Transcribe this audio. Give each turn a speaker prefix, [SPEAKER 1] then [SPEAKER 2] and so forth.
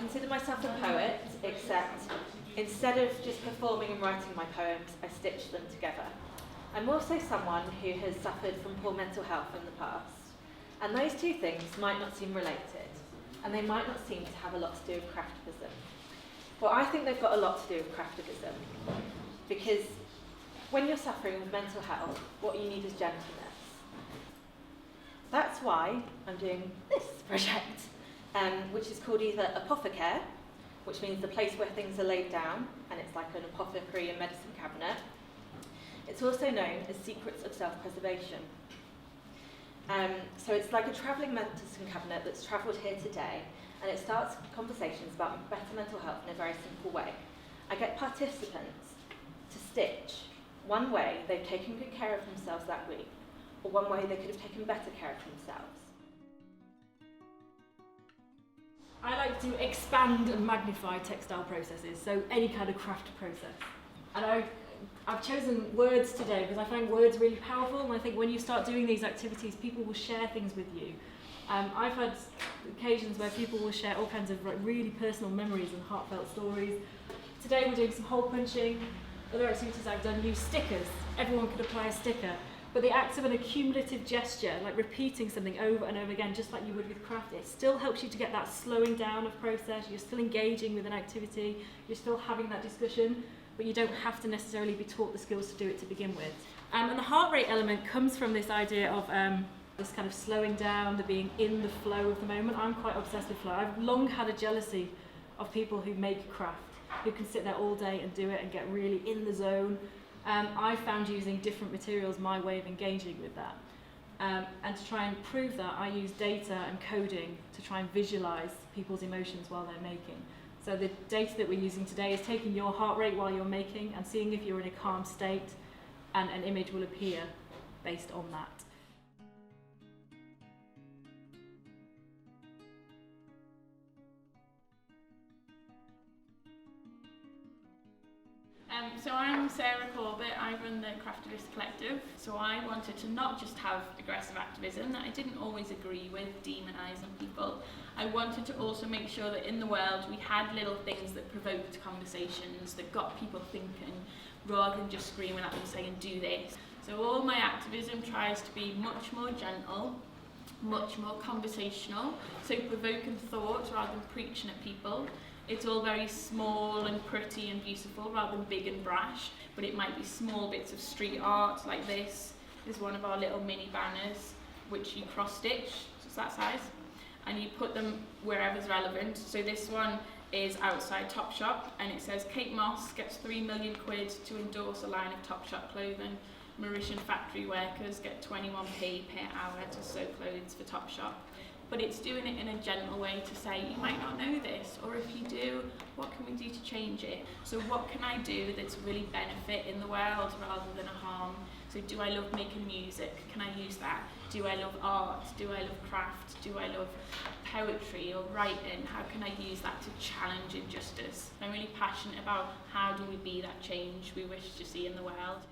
[SPEAKER 1] consider myself a poet, except instead of just performing and writing my poems, I stitch them together. I'm also someone who has suffered from poor mental health in the past, and those two things might not seem related, and they might not seem to have a lot to do with craftivism. Well, I think they've got a lot to do with craftivism, because when you're suffering with mental health, what you need is gentleness. That's why I'm doing this project, which is called either Apothecare, which means the place where things are laid down, and it's like an apothecary and medicine cabinet. It's also known as Secrets of Self-Preservation. So it's like a travelling medicine cabinet that's travelled here today, and it starts conversations about better mental health in a very simple way. I get participants to stitch one way they've taken good care of themselves that week, or one way they could have taken better care of themselves.
[SPEAKER 2] I like to expand and magnify textile processes, so any kind of craft process. And I've chosen words today because I find words really powerful, and I think when you start doing these activities, people will share things with you. I've had occasions where people will share all kinds of really personal memories and heartfelt stories. Today we're doing some hole punching. Other activities I've done use stickers. Everyone could apply a sticker. But the act of an accumulative gesture, like repeating something over and over again, just like you would with craft, it still helps you to get that slowing down of process. You're still engaging with an activity, you're still having that discussion, but you don't have to necessarily be taught the skills to do it to begin with. And the heart rate element comes from this idea of this kind of slowing down, the being in the flow of the moment. I'm quite obsessed with flow. I've long had a jealousy of people who make craft, who can sit there all day and do it and get really in the zone. I found using different materials my way of engaging with that. And to try and prove that, I use data and coding to try and visualize people's emotions while they're making. So the data that we're using today is taking your heart rate while you're making and seeing if you're in a calm state, and an image will appear based on that.
[SPEAKER 3] So I'm Sarah Corbett, I run the Craftivist Collective. So I wanted to not just have aggressive activism that I didn't always agree with, demonising people. I wanted to also make sure that in the world we had little things that provoked conversations, that got people thinking, rather than just screaming at them saying, do this. So all my activism tries to be much more gentle, much more conversational, so provoking thought rather than preaching at people. It's all very small and pretty and beautiful rather than big and brash, but it might be small bits of street art like this. This is one of our little mini banners which you cross stitch, so it's that size, and you put them wherever's relevant. So this one is outside Topshop and it says Kate Moss gets 3 million quid to endorse a line of Topshop clothing. Mauritian factory workers get 21p per hour to sew clothes for Topshop. But it's doing it in a gentle way to say, you might not know this, or if you do, what can we do to change it? So what can I do that's really benefit in the world rather than a harm? So do I love making music? Can I use that? Do I love art? Do I love craft? Do I love poetry or writing? How can I use that to challenge injustice? I'm really passionate about how do we be that change we wish to see in the world.